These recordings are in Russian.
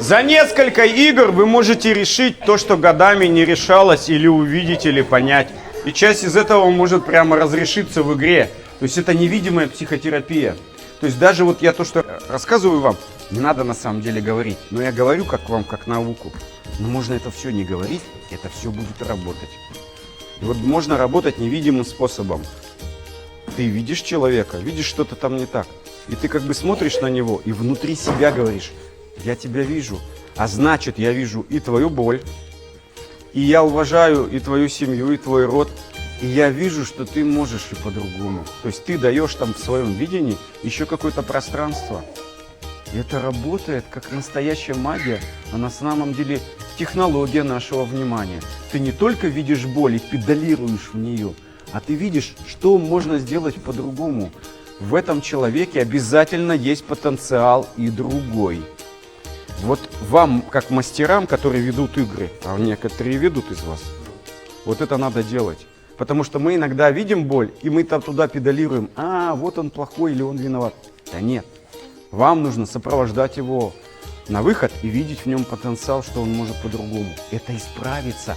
За несколько игр вы можете решить то, что годами не решалось, или увидеть, или понять. И часть из этого может прямо разрешиться в игре. То есть это невидимая психотерапия. То есть даже вот я то, что рассказываю вам, не надо на самом деле говорить. Но я говорю как вам, как науку. Но можно это все не говорить, это все будет работать. И вот можно работать невидимым способом. Ты видишь человека, видишь что-то там не так. И ты как бы смотришь на него и внутри себя говоришь: я тебя вижу, а значит я вижу и твою боль, и я уважаю и твою семью, и твой род, и я вижу, что ты можешь и по-другому. То есть ты даешь там в своем видении еще какое-то пространство. И это работает как настоящая магия, а на самом деле технология нашего внимания. Ты не только видишь боль и педалируешь в нее, а ты видишь, что можно сделать по-другому. В этом человеке обязательно есть потенциал и другой. Вот вам, как мастерам, которые ведут игры, а некоторые ведут из вас, вот это надо делать. Потому что мы иногда видим боль, и мы там туда педалируем: а, вот он плохой или он виноват. Да нет, вам нужно сопровождать его на выход и видеть в нем потенциал, что он может по-другому. Это исправится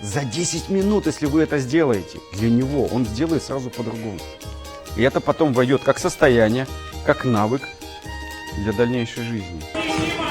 за 10 минут, если вы это сделаете. Для него он сделает сразу по-другому. И это потом войдет как состояние, как навык для дальнейшей жизни.